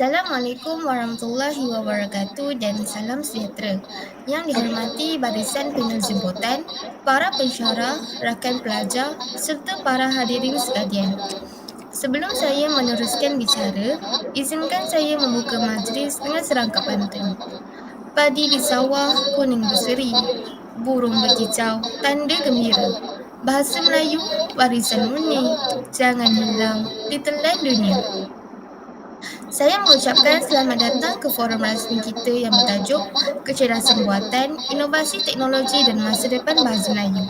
Assalamualaikum warahmatullahi wabarakatuh dan salam sejahtera. Yang dihormati barisan panel jemputan, para pensyarah, rakan pelajar serta para hadirin sekalian. Sebelum saya meneruskan bicara, izinkan saya membuka majlis dengan serangkap pantun. Padi di sawah, kuning berseri. Burung berkicau, tanda gembira. Bahasa Melayu, warisan murni. Jangan hilang, ditelan dunia. Saya mengucapkan selamat datang ke forum rasmi kita yang bertajuk Kecerdasan Buatan, Inovasi Teknologi dan Masa Depan Bahasa Melayu.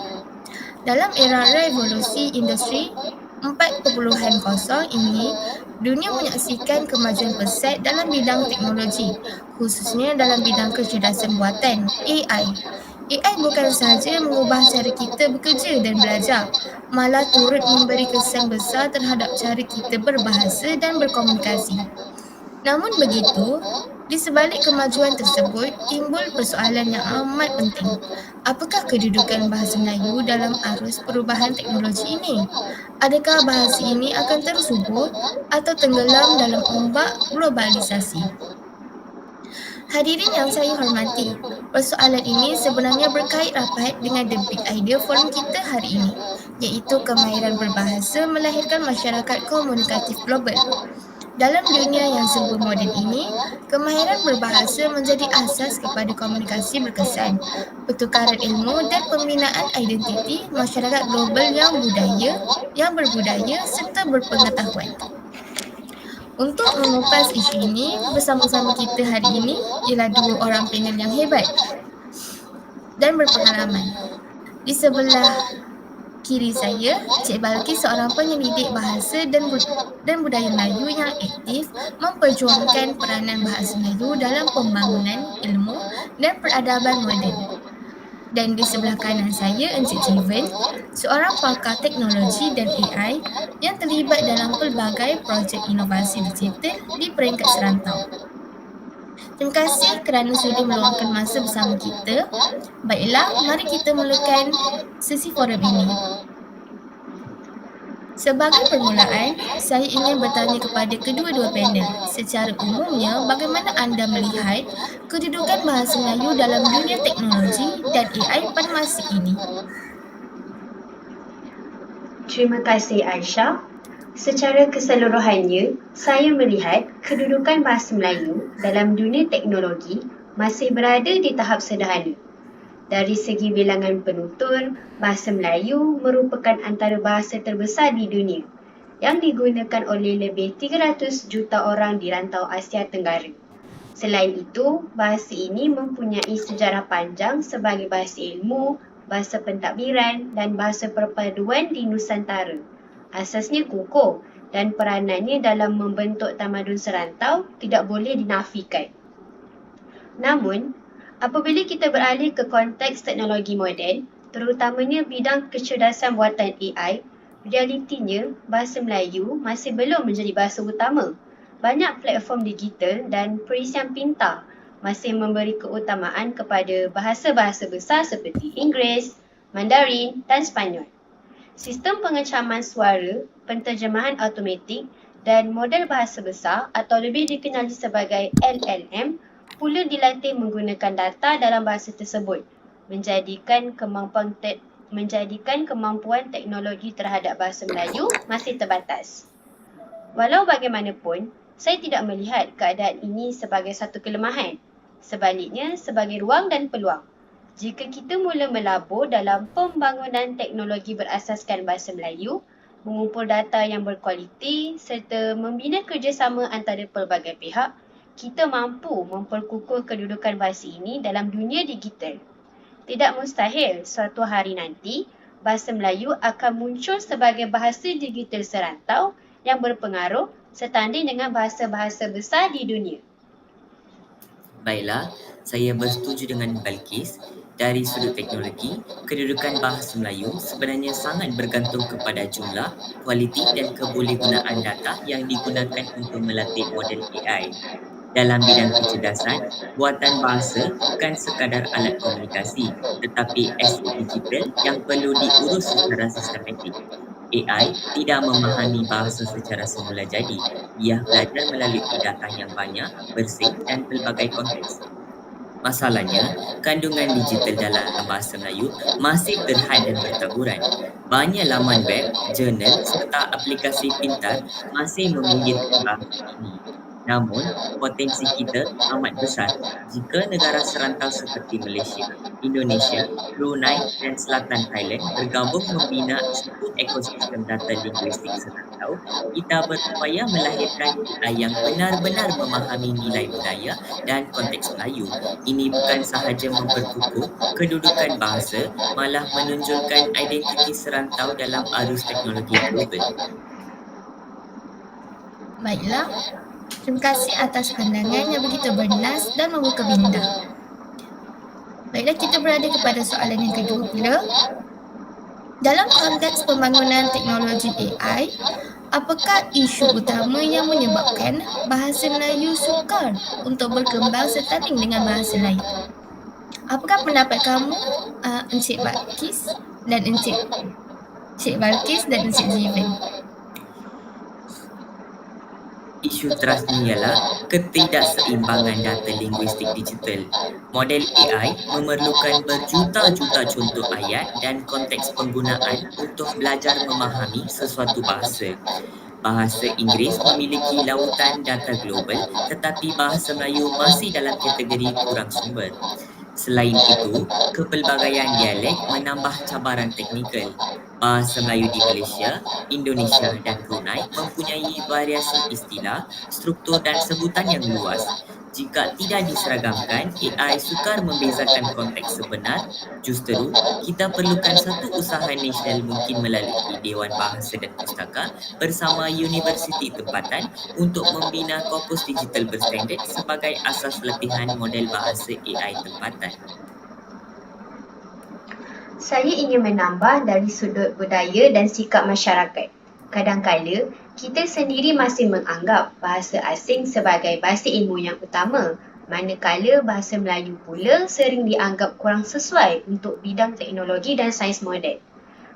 Dalam era revolusi industri 4.0 ini, dunia menyaksikan kemajuan pesat dalam bidang teknologi, khususnya dalam bidang kecerdasan buatan, AI. AI bukan sahaja mengubah cara kita bekerja dan belajar, malah turut memberi kesan besar terhadap cara kita berbahasa dan berkomunikasi. Namun begitu, di sebalik kemajuan tersebut, timbul persoalan yang amat penting. Apakah kedudukan bahasa Melayu dalam arus perubahan teknologi ini? Adakah bahasa ini akan terus subur atau tenggelam dalam ombak globalisasi? Hadirin yang saya hormati, persoalan ini sebenarnya berkait rapat dengan the big idea forum kita hari ini, iaitu kemahiran berbahasa melahirkan masyarakat komunikatif global. Dalam dunia yang serba moden ini, kemahiran berbahasa menjadi asas kepada komunikasi berkesan, pertukaran ilmu dan pembinaan identiti masyarakat global yang berbudaya serta berpengetahuan. Untuk mengupas isu ini, bersama-sama kita hari ini ialah dua orang panel yang hebat dan berpengalaman. Di sebelah kiri saya, Cik Balkis seorang penyelidik bahasa dan budaya Melayu yang aktif memperjuangkan peranan bahasa Melayu dalam pembangunan ilmu dan peradaban moden. Dan di sebelah kanan saya, Encik Jiven, seorang pakar teknologi dan AI yang terlibat dalam pelbagai projek inovasi digital di peringkat serantau. Terima kasih kerana sudi meluangkan masa bersama kita. Baiklah, mari kita mulakan sesi forum ini. Sebagai permulaan, saya ingin bertanya kepada kedua-dua panel. Secara umumnya, bagaimana anda melihat kedudukan bahasa Melayu dalam dunia teknologi dan AI pada masa ini? Terima kasih Aisyah. Secara keseluruhannya, saya melihat kedudukan bahasa Melayu dalam dunia teknologi masih berada di tahap sederhana. Dari segi bilangan penutur, bahasa Melayu merupakan antara bahasa terbesar di dunia yang digunakan oleh lebih 300 juta orang di rantau Asia Tenggara. Selain itu, bahasa ini mempunyai sejarah panjang sebagai bahasa ilmu, bahasa pentadbiran dan bahasa perpaduan di Nusantara. Asasnya kukuh dan peranannya dalam membentuk tamadun serantau tidak boleh dinafikan. Namun, apabila kita beralih ke konteks teknologi moden, terutamanya bidang kecerdasan buatan AI, realitinya bahasa Melayu masih belum menjadi bahasa utama. Banyak platform digital dan perisian pintar masih memberi keutamaan kepada bahasa-bahasa besar seperti Inggeris, Mandarin dan Sepanyol. Sistem pengecaman suara, penterjemahan automatik dan model bahasa besar atau lebih dikenali sebagai LLM pula dilatih menggunakan data dalam bahasa tersebut, menjadikan kemampuan teknologi terhadap bahasa Melayu masih terbatas. Walau bagaimanapun, saya tidak melihat keadaan ini sebagai satu kelemahan. Sebaliknya, sebagai ruang dan peluang. Jika kita mula melabur dalam pembangunan teknologi berasaskan bahasa Melayu, mengumpul data yang berkualiti serta membina kerjasama antara pelbagai pihak, kita mampu memperkukuh kedudukan bahasa ini dalam dunia digital. Tidak mustahil suatu hari nanti, bahasa Melayu akan muncul sebagai bahasa digital serantau yang berpengaruh setanding dengan bahasa-bahasa besar di dunia. Baiklah, saya bersetuju dengan Balkis. Dari sudut teknologi, kedudukan bahasa Melayu sebenarnya sangat bergantung kepada jumlah, kualiti dan kebolehgunaan data yang digunakan untuk melatih model AI. Dalam bidang kecerdasan, buatan bahasa bukan sekadar alat komunikasi, tetapi aset digital yang perlu diurus secara sistematik. AI tidak memahami bahasa secara semula jadi. Ia belajar melalui data yang banyak, bersih dan pelbagai konteks. Masalahnya, kandungan digital dalam bahasa Melayu masih terhad dan bertaburan. Banyak laman web, jurnal serta aplikasi pintar masih meminggirkan bahasa ini. Namun, potensi kita amat besar jika negara serantau seperti Malaysia, Indonesia, Brunei dan Selatan Thailand bergabung membina satu ekosistem data linguistik serantau. Kita berupaya melahirkan AI yang benar-benar memahami nilai budaya dan konteks Melayu. Ini bukan sahaja memperkukuh kedudukan bahasa, malah menonjolkan identiti serantau dalam arus teknologi global. Baiklah, terima kasih atas pandangan yang begitu bernas dan membuka minda. Baiklah, kita berada kepada soalan yang kedua pula. Dalam konteks pembangunan teknologi AI, apakah isu utama yang menyebabkan bahasa Melayu sukar untuk berkembang setanding dengan bahasa lain? Apakah pendapat kamu, Encik Balkis dan Encik Ziven? Isu terasnya ialah ketidakseimbangan data linguistik digital. Model AI memerlukan berjuta-juta contoh ayat dan konteks penggunaan untuk belajar memahami sesuatu bahasa. Bahasa Inggeris memiliki lautan data global, tetapi bahasa Melayu masih dalam kategori kurang sumber. Selain itu, kepelbagaian dialek menambah cabaran teknikal. Bahasa Melayu di Malaysia, Indonesia dan Brunei mempunyai variasi istilah, struktur dan sebutan yang luas. Jika tidak diseragamkan, AI sukar membezakan konteks sebenar. Justeru, kita perlukan satu usaha nasional mungkin melalui Dewan Bahasa dan Pustaka bersama universiti tempatan untuk membina korpus digital berstandard sebagai asas latihan model bahasa AI tempatan. Saya ingin menambah dari sudut budaya dan sikap masyarakat. Kadang-kala, kita sendiri masih menganggap bahasa asing sebagai bahasa ilmu yang utama, manakala bahasa Melayu pula sering dianggap kurang sesuai untuk bidang teknologi dan sains moden.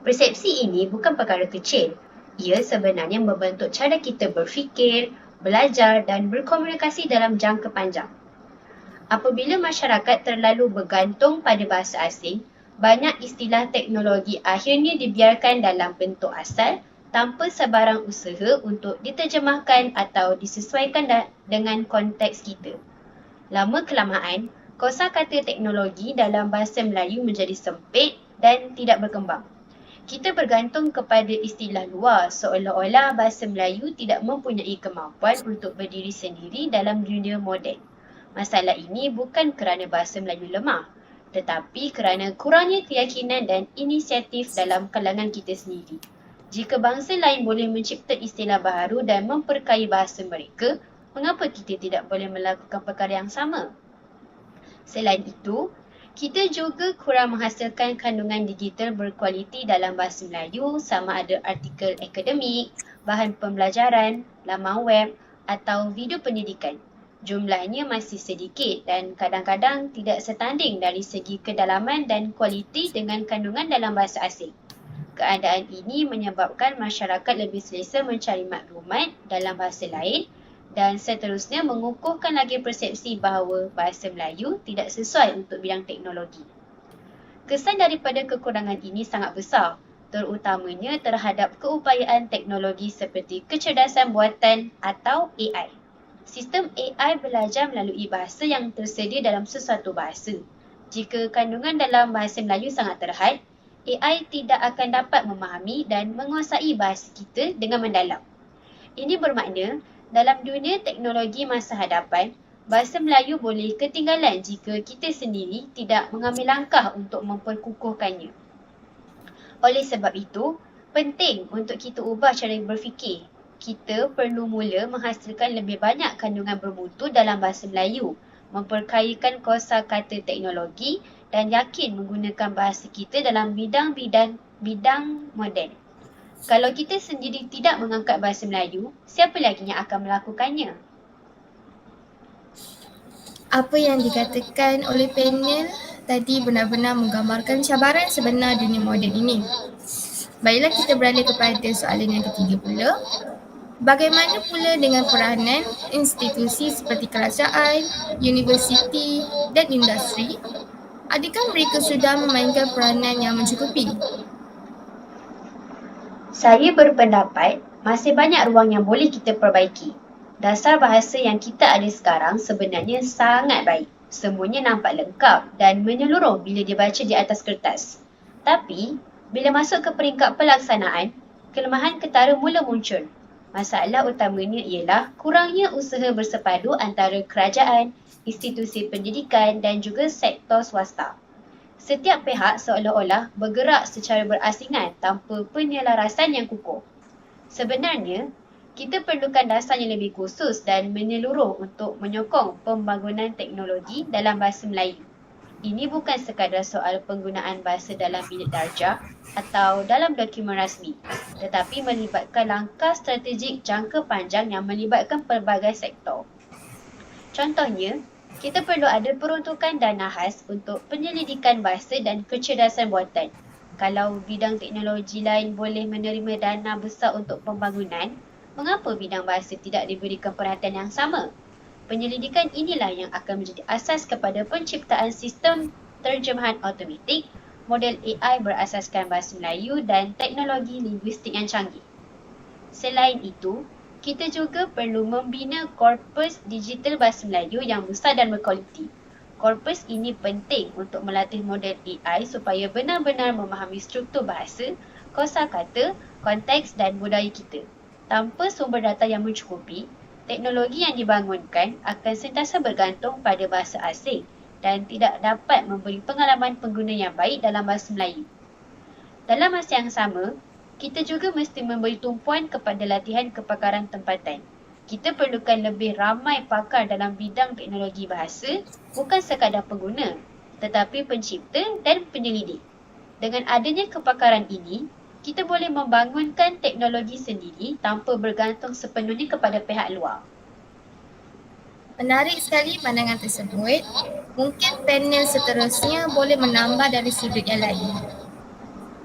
Persepsi ini bukan perkara kecil. Ia sebenarnya membentuk cara kita berfikir, belajar dan berkomunikasi dalam jangka panjang. Apabila masyarakat terlalu bergantung pada bahasa asing, banyak istilah teknologi akhirnya dibiarkan dalam bentuk asal tanpa sebarang usaha untuk diterjemahkan atau disesuaikan dengan konteks kita. Lama-kelamaan, kosakata teknologi dalam bahasa Melayu menjadi sempit dan tidak berkembang. Kita bergantung kepada istilah luar seolah-olah bahasa Melayu tidak mempunyai kemampuan untuk berdiri sendiri dalam dunia moden. Masalah ini bukan kerana bahasa Melayu lemah, tetapi kerana kurangnya keyakinan dan inisiatif dalam kalangan kita sendiri. Jika bangsa lain boleh mencipta istilah baharu dan memperkaya bahasa mereka, mengapa kita tidak boleh melakukan perkara yang sama? Selain itu, kita juga kurang menghasilkan kandungan digital berkualiti dalam bahasa Melayu sama ada artikel akademik, bahan pembelajaran, laman web atau video pendidikan. Jumlahnya masih sedikit dan kadang-kadang tidak setanding dari segi kedalaman dan kualiti dengan kandungan dalam bahasa asing. Keadaan ini menyebabkan masyarakat lebih selesa mencari maklumat dalam bahasa lain dan seterusnya mengukuhkan lagi persepsi bahawa bahasa Melayu tidak sesuai untuk bidang teknologi. Kesan daripada kekurangan ini sangat besar, terutamanya terhadap keupayaan teknologi seperti kecerdasan buatan atau AI. Sistem AI belajar melalui bahasa yang tersedia dalam sesuatu bahasa. Jika kandungan dalam bahasa Melayu sangat terhad, AI tidak akan dapat memahami dan menguasai bahasa kita dengan mendalam. Ini bermakna, dalam dunia teknologi masa hadapan, bahasa Melayu boleh ketinggalan jika kita sendiri tidak mengambil langkah untuk memperkukuhkannya. Oleh sebab itu, penting untuk kita ubah cara berfikir. Kita perlu mula menghasilkan lebih banyak kandungan bermutu dalam bahasa Melayu, memperkayakan kosakata teknologi dan yakin menggunakan bahasa kita dalam bidang moden. Kalau kita sendiri tidak mengangkat bahasa Melayu, siapa lagi yang akan melakukannya? Apa yang dikatakan oleh panel tadi benar-benar menggambarkan cabaran sebenar dunia moden ini. Baiklah, kita beralih kepada soalan yang ketiga pula. Bagaimana pula dengan peranan institusi seperti kerajaan, universiti dan industri? Adakah mereka sudah memainkan peranan yang mencukupi? Saya berpendapat masih banyak ruang yang boleh kita perbaiki. Dasar bahasa yang kita ada sekarang sebenarnya sangat baik. Semuanya nampak lengkap dan menyeluruh bila dibaca di atas kertas. Tapi, bila masuk ke peringkat pelaksanaan, kelemahan ketara mula muncul. Masalah utamanya ialah kurangnya usaha bersepadu antara kerajaan, institusi pendidikan dan juga sektor swasta. Setiap pihak seolah-olah bergerak secara berasingan tanpa penyelarasan yang kukuh. Sebenarnya, kita perlukan dasar yang lebih khusus dan menyeluruh untuk menyokong pembangunan teknologi dalam bahasa Melayu. Ini bukan sekadar soal penggunaan bahasa dalam bilik darjah atau dalam dokumen rasmi, tetapi melibatkan langkah strategik jangka panjang yang melibatkan pelbagai sektor. Contohnya, kita perlu ada peruntukan dana khas untuk penyelidikan bahasa dan kecerdasan buatan. Kalau bidang teknologi lain boleh menerima dana besar untuk pembangunan, mengapa bidang bahasa tidak diberikan perhatian yang sama? Penyelidikan inilah yang akan menjadi asas kepada penciptaan sistem terjemahan automatik, model AI berasaskan bahasa Melayu dan teknologi linguistik yang canggih. Selain itu, kita juga perlu membina korpus digital bahasa Melayu yang besar dan berkualiti. Korpus ini penting untuk melatih model AI supaya benar-benar memahami struktur bahasa, kosakata, konteks dan budaya kita. Tanpa sumber data yang mencukupi, teknologi yang dibangunkan akan sentiasa bergantung pada bahasa asing dan tidak dapat memberi pengalaman pengguna yang baik dalam bahasa Melayu. Dalam masa yang sama, kita juga mesti memberi tumpuan kepada latihan kepakaran tempatan. Kita perlukan lebih ramai pakar dalam bidang teknologi bahasa, bukan sekadar pengguna, tetapi pencipta dan penyelidik. Dengan adanya kepakaran ini, kita boleh membangunkan teknologi sendiri tanpa bergantung sepenuhnya kepada pihak luar. Menarik sekali pandangan tersebut. Mungkin panel seterusnya boleh menambah dari sudut yang lain.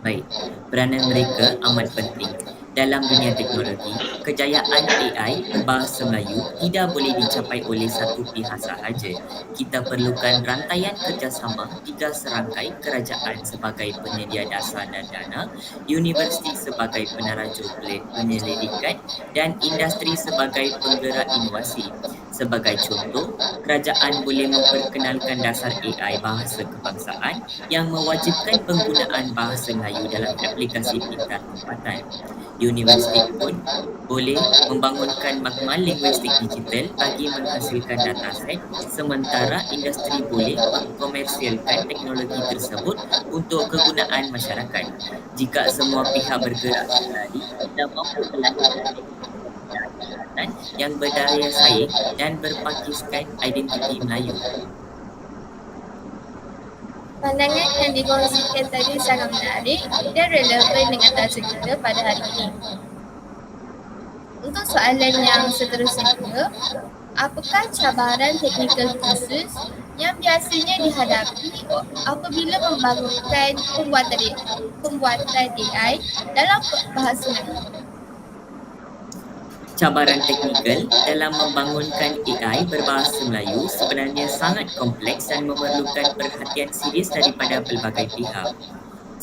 Baik, peranan mereka amat penting. Dalam dunia teknologi, kejayaan AI berbahasa Melayu tidak boleh dicapai oleh satu pihak sahaja. Kita perlukan rantaian kerjasama tiga serangkai: kerajaan sebagai penyedia dasar dan dana, universiti sebagai penarajur penyelidikan dan industri sebagai penggerak inovasi. Sebagai contoh, kerajaan boleh memperkenalkan dasar AI bahasa kebangsaan yang mewajibkan penggunaan bahasa Melayu dalam aplikasi pintar tempatan. Universiti pun boleh membangunkan makmal linguistik digital bagi menghasilkan dataset, sementara industri boleh mengkomersialkan teknologi tersebut untuk kegunaan masyarakat. Jika semua pihak bergerak selari dan mampu melahirkan yang berdaya saing dan berpakiskan identiti Melayu. Pandangan yang dikongsikan tadi sangat menarik dan relevan dengan tajuk kita pada hari ini. Untuk soalan yang seterusnya pula, apakah cabaran teknikal khusus yang biasanya dihadapi apabila membangunkan pembuatan AI dalam bahasa Melayu? Cabaran teknikal dalam membangunkan AI berbahasa Melayu sebenarnya sangat kompleks dan memerlukan perhatian serius daripada pelbagai pihak.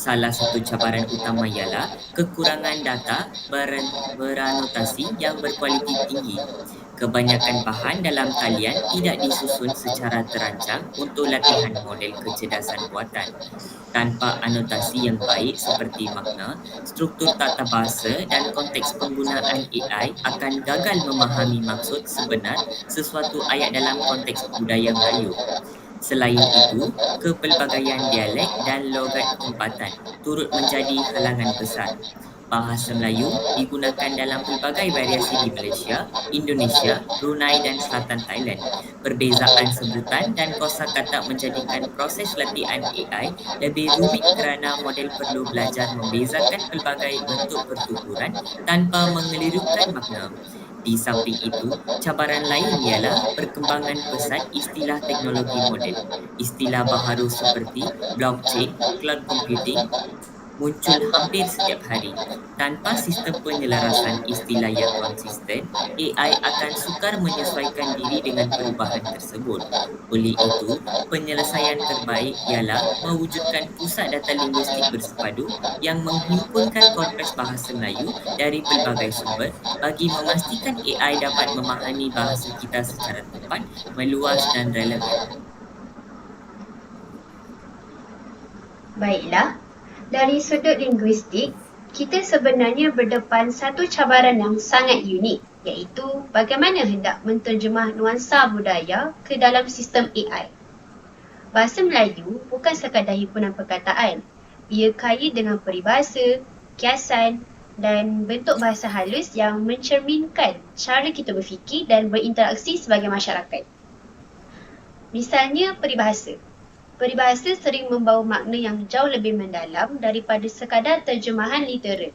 Salah satu cabaran utama ialah kekurangan data beranotasi yang berkualiti tinggi. Kebanyakan bahan dalam talian tidak disusun secara terancang untuk latihan model kecerdasan buatan. Tanpa anotasi yang baik seperti makna, struktur tata bahasa dan konteks penggunaan AI akan gagal memahami maksud sebenar sesuatu ayat dalam konteks budaya Melayu. Selain itu, kepelbagaian dialek dan logat tempatan turut menjadi halangan besar. Bahasa Melayu digunakan dalam pelbagai variasi di Malaysia, Indonesia, Brunei dan Selatan Thailand. Perbezaan sebutan dan kosakata menjadikan proses latihan AI lebih rumit kerana model perlu belajar membezakan pelbagai bentuk pertuturan tanpa mengelirukan makna. Di samping itu, cabaran lain ialah perkembangan pesat istilah teknologi moden. Istilah baharu seperti blockchain, cloud computing, muncul hampir setiap hari. Tanpa sistem penyelarasan istilah yang konsisten, AI akan sukar menyesuaikan diri dengan perubahan tersebut. Oleh itu, penyelesaian terbaik ialah mewujudkan pusat data linguistik bersepadu yang menghimpunkan korpus bahasa Melayu dari pelbagai sumber bagi memastikan AI dapat memahami bahasa kita secara tepat, meluas dan relevan. Baiklah, dari sudut linguistik, kita sebenarnya berdepan satu cabaran yang sangat unik, iaitu bagaimana hendak menterjemah nuansa budaya ke dalam sistem AI. Bahasa Melayu bukan sekadar himpunan perkataan. Ia kaya dengan peribahasa, kiasan dan bentuk bahasa halus yang mencerminkan cara kita berfikir dan berinteraksi sebagai masyarakat. Misalnya peribahasa. Peribahasa sering membawa makna yang jauh lebih mendalam daripada sekadar terjemahan literal.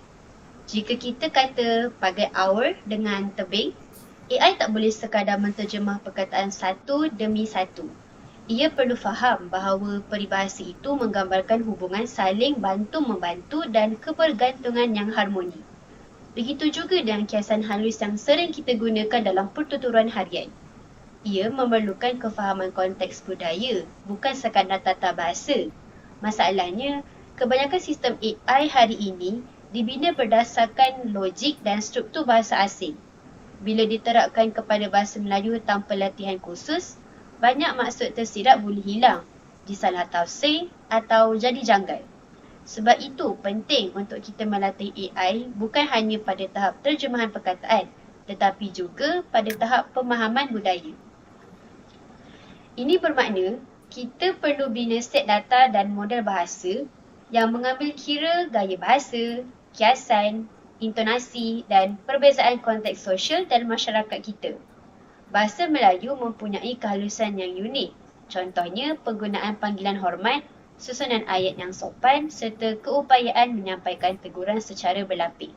Jika kita kata pakai hour dengan tebing, AI tak boleh sekadar menterjemah perkataan satu demi satu. Ia perlu faham bahawa peribahasa itu menggambarkan hubungan saling bantu-membantu dan kebergantungan yang harmoni. Begitu juga dengan kiasan halus yang sering kita gunakan dalam pertuturan harian. Ia memerlukan kefahaman konteks budaya, bukan sekadar tata bahasa. Masalahnya, kebanyakan sistem AI hari ini dibina berdasarkan logik dan struktur bahasa asing. Bila diterapkan kepada bahasa Melayu tanpa latihan khusus, banyak maksud tersirat boleh hilang, disalah tafsir atau jadi janggal. Sebab itu penting untuk kita melatih AI bukan hanya pada tahap terjemahan perkataan, tetapi juga pada tahap pemahaman budaya. Ini bermakna kita perlu bina set data dan model bahasa yang mengambil kira gaya bahasa, kiasan, intonasi dan perbezaan konteks sosial dan masyarakat kita. Bahasa Melayu mempunyai kehalusan yang unik. Contohnya penggunaan panggilan hormat, susunan ayat yang sopan serta keupayaan menyampaikan teguran secara berlapis.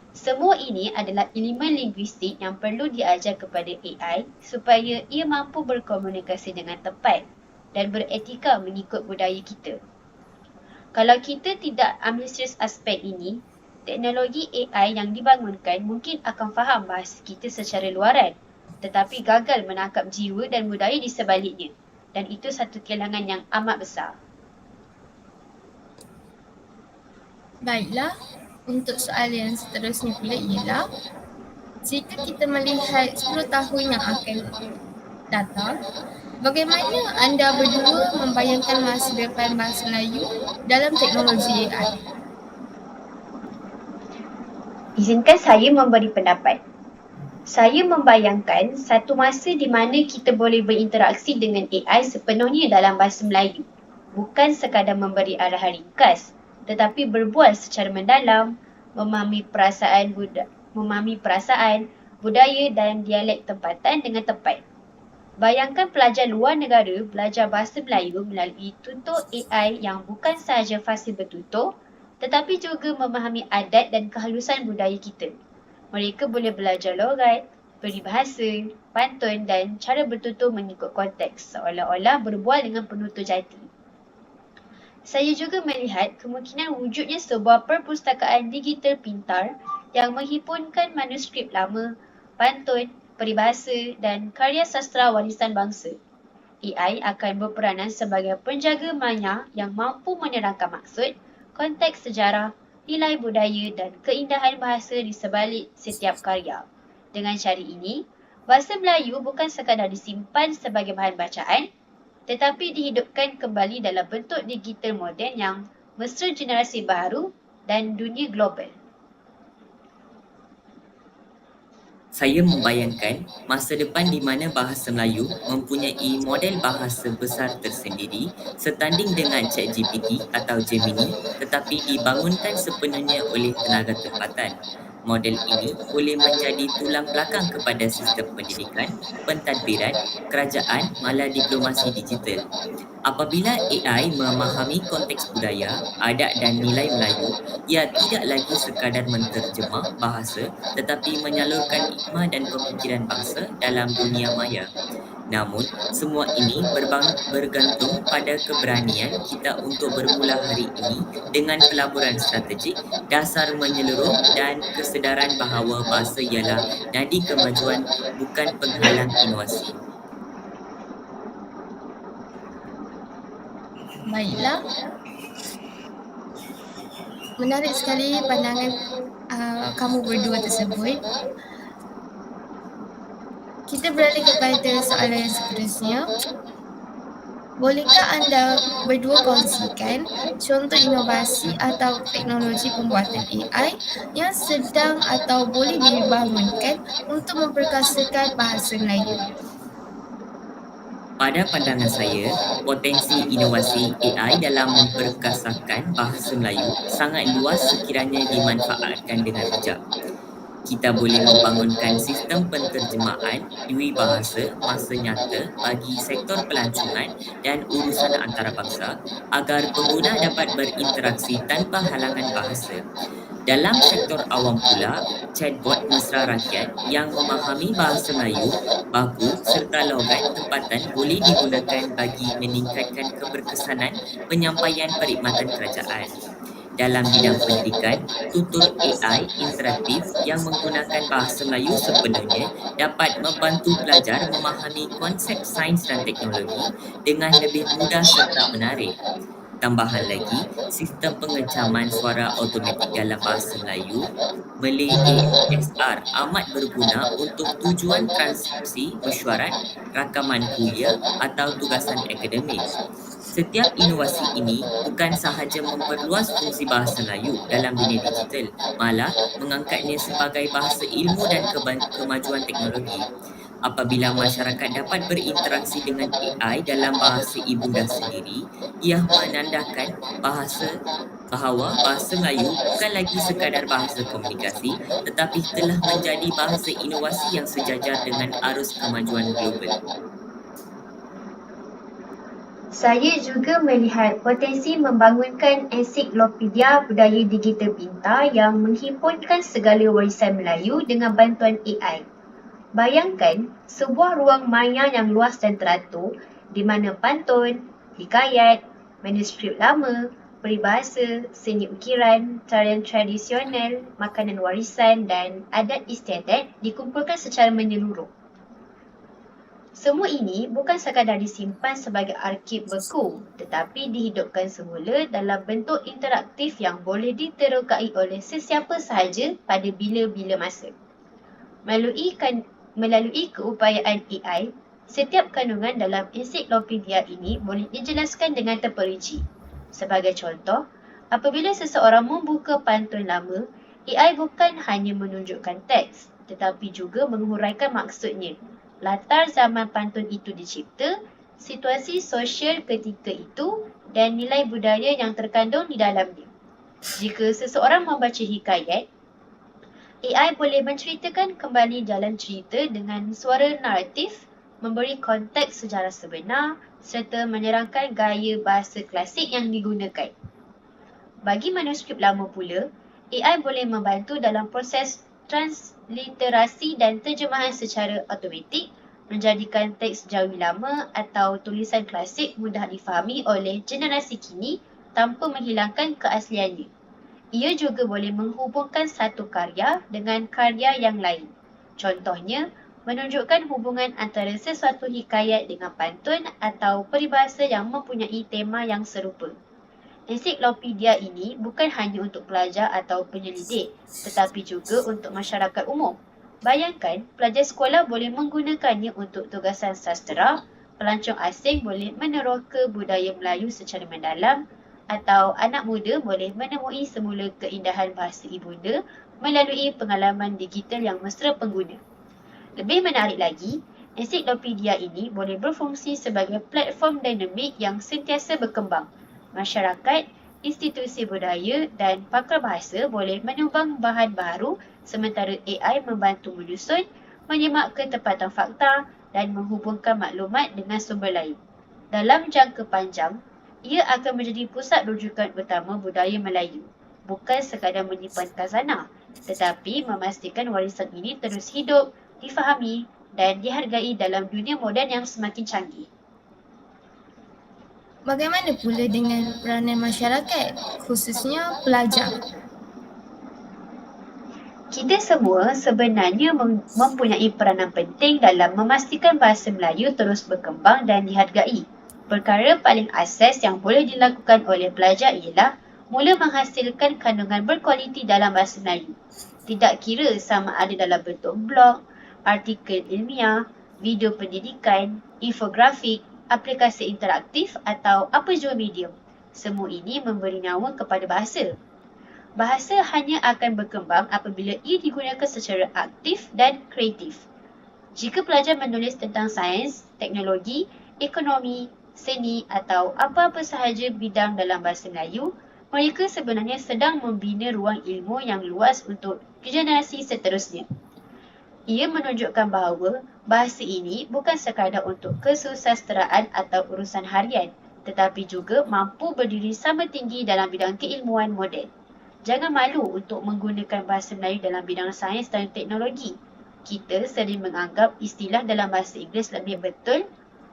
Semua ini adalah elemen linguistik yang perlu diajar kepada AI supaya ia mampu berkomunikasi dengan tepat dan beretika mengikut budaya kita. Kalau kita tidak ambil serius aspek ini, teknologi AI yang dibangunkan mungkin akan faham bahasa kita secara luaran, tetapi gagal menangkap jiwa dan budaya di sebaliknya. Dan itu satu kehilangan yang amat besar. Baiklah, untuk soalan yang seterusnya pula ialah, jika kita melihat 10 tahun yang akan datang, bagaimana anda berdua membayangkan masa depan bahasa Melayu dalam teknologi AI? Izinkan saya memberi pendapat. Saya membayangkan satu masa di mana kita boleh berinteraksi dengan AI sepenuhnya dalam bahasa Melayu. Bukan sekadar memberi arahan ringkas, tetapi berbual secara mendalam, memahami perasaan, budaya dan dialek tempatan dengan tepat. Bayangkan pelajar luar negara belajar bahasa Melayu melalui tutor AI yang bukan sahaja fasih bertutur, tetapi juga memahami adat dan kehalusan budaya kita. Mereka boleh belajar logat, peribahasa, pantun dan cara bertutur mengikut konteks, seolah-olah berbual dengan penutur jati. Saya juga melihat kemungkinan wujudnya sebuah perpustakaan digital pintar yang menghimpunkan manuskrip lama, pantun, peribahasa dan karya sastra warisan bangsa. AI akan berperanan sebagai penjaga maya yang mampu menerangkan maksud, konteks sejarah, nilai budaya dan keindahan bahasa di sebalik setiap karya. Dengan cara ini, bahasa Melayu bukan sekadar disimpan sebagai bahan bacaan, tetapi dihidupkan kembali dalam bentuk digital moden yang mesra generasi baru dan dunia global. Saya membayangkan masa depan di mana bahasa Melayu mempunyai model bahasa besar tersendiri setanding dengan ChatGPT atau Gemini, tetapi dibangunkan sepenuhnya oleh tenaga tempatan. Model ini boleh menjadi tulang belakang kepada sistem pendidikan, pentadbiran, kerajaan malah diplomasi digital. Apabila AI memahami konteks budaya, adat dan nilai Melayu, ia tidak lagi sekadar menterjemah bahasa tetapi menyalurkan hikmah dan pemikiran bangsa dalam dunia maya. Namun, semua ini bergantung pada keberanian kita untuk bermula hari ini dengan pelaburan strategik, dasar menyeluruh dan kesedaran bahawa bahasa ialah nadi kemajuan, bukan penghalang inovasi. Baiklah, menarik sekali pandangan kamu berdua tersebut. Kita beralih kepada soalan yang seterusnya. Bolehkah anda berdua kongsikan contoh inovasi atau teknologi pembuatan AI yang sedang atau boleh dibangunkan untuk memperkasakan bahasa Melayu? Pada pandangan saya, potensi inovasi AI dalam memperkasakan bahasa Melayu sangat luas sekiranya dimanfaatkan dengan bijak. Kita boleh membangunkan sistem penterjemahan bahasa masa nyata bagi sektor pelancongan dan urusan antarabangsa agar pengguna dapat berinteraksi tanpa halangan bahasa. Dalam sektor awam pula, chatbot mesra rakyat yang memahami bahasa Melayu, baku serta logat tempatan boleh digunakan bagi meningkatkan keberkesanan penyampaian perkhidmatan kerajaan. Dalam bidang pendidikan, tutor AI interaktif yang menggunakan bahasa Melayu sepenuhnya dapat membantu pelajar memahami konsep sains dan teknologi dengan lebih mudah serta menarik. Tambahan lagi, sistem pengecaman suara automatik dalam bahasa Melayu, Malay ASR, amat berguna untuk tujuan transkripsi mesyuarat, rakaman kuliah atau tugasan akademik. Setiap inovasi ini bukan sahaja memperluas fungsi bahasa Melayu dalam dunia digital, malah mengangkatnya sebagai bahasa ilmu dan kemajuan teknologi. Apabila masyarakat dapat berinteraksi dengan AI dalam bahasa ibunda sendiri, ia menandakan bahawa bahasa Melayu bukan lagi sekadar bahasa komunikasi, tetapi telah menjadi bahasa inovasi yang sejajar dengan arus kemajuan global. Saya juga melihat potensi membangunkan ensiklopedia budaya digital pintar yang menghimpunkan segala warisan Melayu dengan bantuan AI. Bayangkan sebuah ruang maya yang luas dan teratur di mana pantun, hikayat, manuskrip lama, peribahasa, seni ukiran, tarian tradisional, makanan warisan dan adat istiadat dikumpulkan secara menyeluruh. Semua ini bukan sekadar disimpan sebagai arsip beku, tetapi dihidupkan semula dalam bentuk interaktif yang boleh diterokai oleh sesiapa sahaja pada bila-bila masa. Melalui keupayaan AI, setiap kandungan dalam ensiklopedia ini boleh dijelaskan dengan terperinci. Sebagai contoh, apabila seseorang membuka pantun lama, AI bukan hanya menunjukkan teks, tetapi juga menguraikan maksudnya, latar zaman pantun itu dicipta, situasi sosial ketika itu dan nilai budaya yang terkandung di dalamnya. Jika seseorang membaca hikayat, AI boleh menceritakan kembali jalan cerita dengan suara naratif, memberi konteks sejarah sebenar serta menyerangkan gaya bahasa klasik yang digunakan. Bagi manuskrip lama pula, AI boleh membantu dalam proses transliterasi dan terjemahan secara automatik, menjadikan teks Jawi lama atau tulisan klasik mudah difahami oleh generasi kini tanpa menghilangkan keasliannya. Ia juga boleh menghubungkan satu karya dengan karya yang lain. Contohnya, menunjukkan hubungan antara sesuatu hikayat dengan pantun atau peribahasa yang mempunyai tema yang serupa. Ensiklopedia ini bukan hanya untuk pelajar atau penyelidik, tetapi juga untuk masyarakat umum. Bayangkan, pelajar sekolah boleh menggunakannya untuk tugasan sastera, pelancong asing boleh meneroka budaya Melayu secara mendalam, atau anak muda boleh menemui semula keindahan bahasa ibunda melalui pengalaman digital yang mesra pengguna. Lebih menarik lagi, ensiklopedia ini boleh berfungsi sebagai platform dinamik yang sentiasa berkembang. Masyarakat, institusi budaya dan pakar bahasa boleh menyumbang bahan baru sementara AI membantu menyusun, menyemak ketepatan fakta dan menghubungkan maklumat dengan sumber lain. Dalam jangka panjang, ia akan menjadi pusat rujukan utama budaya Melayu, bukan sekadar menyimpan khazanah, tetapi memastikan warisan ini terus hidup, difahami dan dihargai dalam dunia moden yang semakin canggih. Bagaimana pula dengan peranan masyarakat, khususnya pelajar? Kita semua sebenarnya mempunyai peranan penting dalam memastikan bahasa Melayu terus berkembang dan dihargai. Perkara paling asas yang boleh dilakukan oleh pelajar ialah mula menghasilkan kandungan berkualiti dalam bahasa Melayu. Tidak kira sama ada dalam bentuk blog, artikel ilmiah, video pendidikan, infografik, aplikasi interaktif atau apa jua medium. Semua ini memberi nyawa kepada bahasa. Bahasa hanya akan berkembang apabila ia digunakan secara aktif dan kreatif. Jika pelajar menulis tentang sains, teknologi, ekonomi, seni atau apa-apa sahaja bidang dalam bahasa Melayu, mereka sebenarnya sedang membina ruang ilmu yang luas untuk generasi seterusnya. Ia menunjukkan bahawa bahasa ini bukan sekadar untuk kesusasteraan atau urusan harian, tetapi juga mampu berdiri sama tinggi dalam bidang keilmuan moden. Jangan malu untuk menggunakan bahasa Melayu dalam bidang sains dan teknologi. Kita sering menganggap istilah dalam bahasa Inggeris lebih betul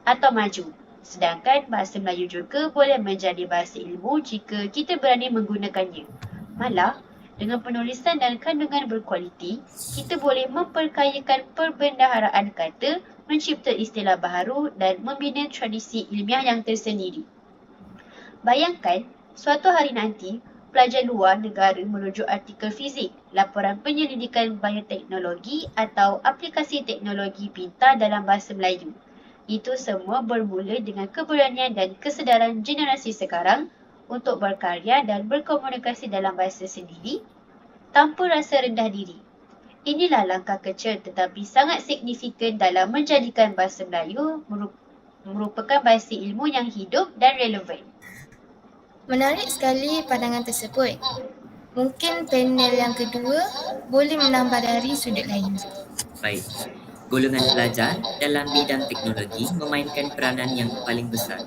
atau maju. Sedangkan bahasa Melayu juga boleh menjadi bahasa ilmu jika kita berani menggunakannya. Malah, dengan penulisan dan kandungan berkualiti, kita boleh memperkayakan perbendaharaan kata, mencipta istilah baharu dan membina tradisi ilmiah yang tersendiri. Bayangkan, suatu hari nanti, pelajar luar negara merujuk artikel fizik, laporan penyelidikan bioteknologi atau aplikasi teknologi pintar dalam bahasa Melayu. Itu semua bermula dengan keberanian dan kesedaran generasi sekarang untuk berkarya dan berkomunikasi dalam bahasa sendiri tanpa rasa rendah diri. Inilah langkah kecil tetapi sangat signifikan dalam menjadikan bahasa Melayu merupakan bahasa ilmu yang hidup dan relevan. Menarik sekali pandangan tersebut. Mungkin panel yang kedua boleh menambah dari sudut lain. Baik, golongan pelajar dalam bidang teknologi memainkan peranan yang paling besar.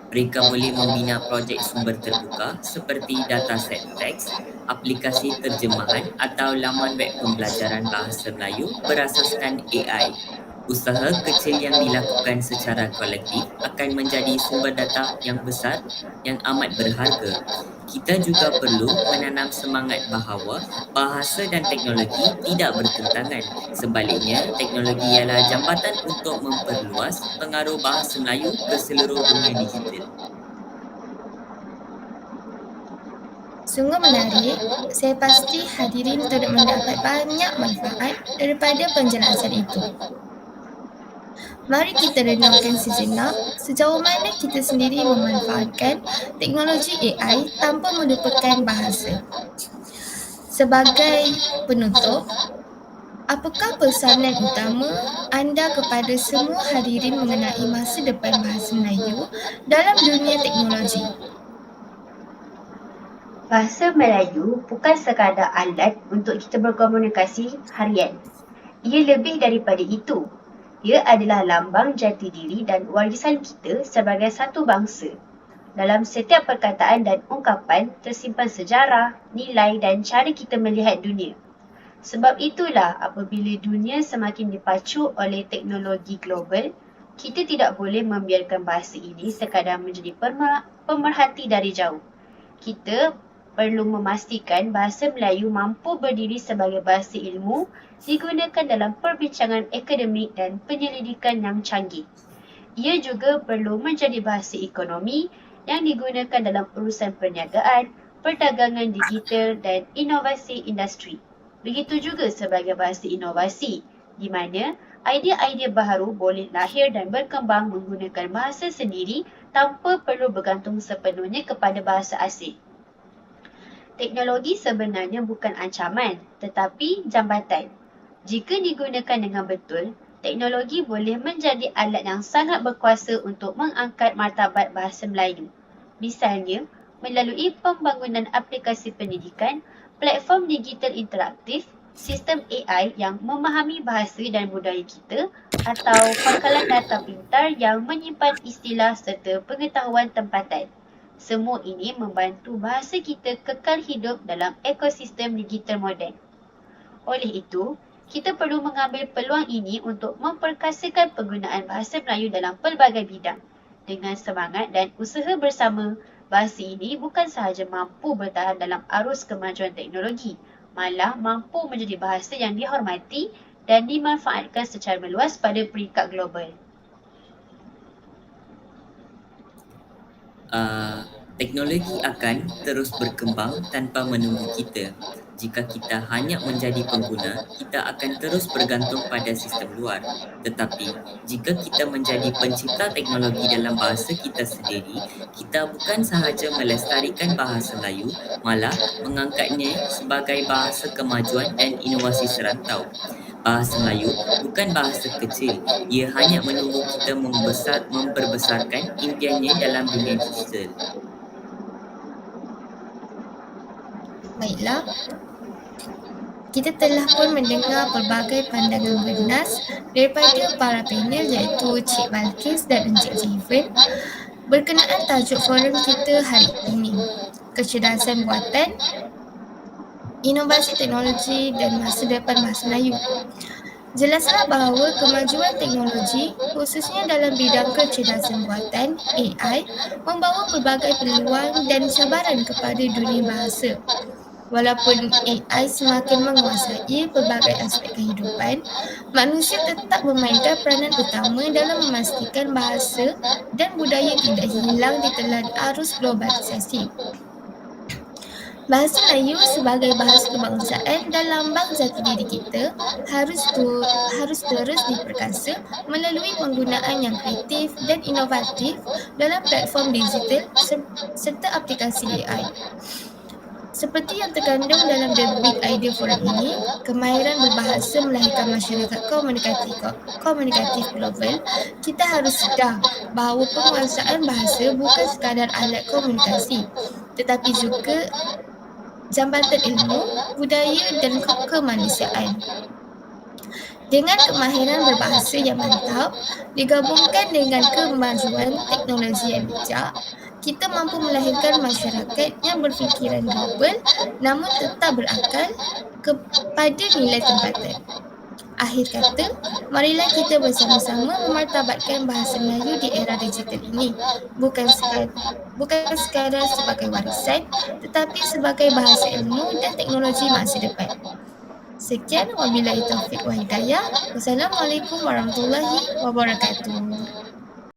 Mereka boleh membina projek sumber terbuka seperti dataset teks, aplikasi terjemahan atau laman web pembelajaran bahasa Melayu berasaskan AI. Usaha kecil yang dilakukan secara kolektif akan menjadi sumber data yang besar yang amat berharga. Kita juga perlu menanam semangat bahawa bahasa dan teknologi tidak bertentangan. Sebaliknya, teknologi ialah jambatan untuk memperluas pengaruh bahasa Melayu ke seluruh dunia digital. Sungguh menarik. Saya pasti hadirin turut mendapat banyak manfaat daripada penjelasan itu. Mari kita renungkan sejenak sejauh mana kita sendiri memanfaatkan teknologi AI tanpa melupakan bahasa. Sebagai penutup, apakah pesanan utama anda kepada semua hadirin mengenai masa depan bahasa Melayu dalam dunia teknologi? Bahasa Melayu bukan sekadar alat untuk kita berkomunikasi harian. Ia lebih daripada itu. Ia adalah lambang jati diri dan warisan kita sebagai satu bangsa. Dalam setiap perkataan dan ungkapan tersimpan sejarah, nilai dan cara kita melihat dunia. Sebab itulah apabila dunia semakin dipacu oleh teknologi global, kita tidak boleh membiarkan bahasa ini sekadar menjadi pemerhati dari jauh. Kita perlu memastikan bahasa Melayu mampu berdiri sebagai bahasa ilmu digunakan dalam perbincangan akademik dan penyelidikan yang canggih. Ia juga perlu menjadi bahasa ekonomi yang digunakan dalam urusan perniagaan, perdagangan digital dan inovasi industri. Begitu juga sebagai bahasa inovasi, di mana idea-idea baharu boleh lahir dan berkembang menggunakan bahasa sendiri tanpa perlu bergantung sepenuhnya kepada bahasa asing. Teknologi sebenarnya bukan ancaman, tetapi jambatan. Jika digunakan dengan betul, teknologi boleh menjadi alat yang sangat berkuasa untuk mengangkat martabat bahasa Melayu. Misalnya, melalui pembangunan aplikasi pendidikan, platform digital interaktif, sistem AI yang memahami bahasa dan budaya kita, atau pangkalan data pintar yang menyimpan istilah serta pengetahuan tempatan. Semua ini membantu bahasa kita kekal hidup dalam ekosistem digital moden. Oleh itu, Kita perlu mengambil peluang ini untuk memperkasakan penggunaan bahasa Melayu dalam pelbagai bidang. Dengan semangat dan usaha bersama, bahasa ini bukan sahaja mampu bertahan dalam arus kemajuan teknologi, malah mampu menjadi bahasa yang dihormati dan dimanfaatkan secara meluas pada peringkat global. Teknologi akan terus berkembang tanpa menunggu kita. Jika kita hanya menjadi pengguna, kita akan terus bergantung pada sistem luar. Tetapi, jika kita menjadi pencipta teknologi dalam bahasa kita sendiri, kita bukan sahaja melestarikan bahasa Melayu, malah mengangkatnya sebagai bahasa kemajuan dan inovasi serantau. Bahasa Melayu bukan bahasa kecil, ia hanya menunggu kita memperbesarkan impiannya dalam dunia digital. Baiklah, kita telah pun mendengar pelbagai pandangan bernas daripada para panel iaitu Cik Balkis dan Encik Jiven berkenaan tajuk forum kita hari ini, kecerdasan buatan, inovasi teknologi dan masa depan bahasa Melayu. Jelaslah bahawa kemajuan teknologi, khususnya dalam bidang kecerdasan buatan (AI), membawa pelbagai peluang dan cabaran kepada dunia bahasa. Walaupun AI semakin menguasai pelbagai aspek kehidupan, manusia tetap memainkan peranan utama dalam memastikan bahasa dan budaya tidak hilang ditelan arus globalisasi. Bahasa Melayu sebagai bahasa kebangsaan dan lambang jati diri kita harus terus diperkasa melalui penggunaan yang kreatif dan inovatif dalam platform digital serta aplikasi AI. Seperti yang terkandung dalam The Big Idea Forum ini, kemahiran berbahasa melahirkan masyarakat komunikatif global. Kita harus sedar bahawa penguasaan bahasa bukan sekadar alat komunikasi, tetapi juga jambatan ilmu, budaya dan kemanusiaan. Dengan kemahiran berbahasa yang mantap, digabungkan dengan kemajuan teknologi yang bijak, kita mampu melahirkan masyarakat yang berfikiran global namun tetap berakal kepada nilai tempatan. Akhir kata, marilah kita bersama-sama memartabatkan bahasa Melayu di era digital ini, bukan sekadar sebagai warisan, tetapi sebagai bahasa ilmu dan teknologi masa depan. Sekian, wabillahi taufiq wa hidayah. Wassalamualaikum warahmatullahi wabarakatuh.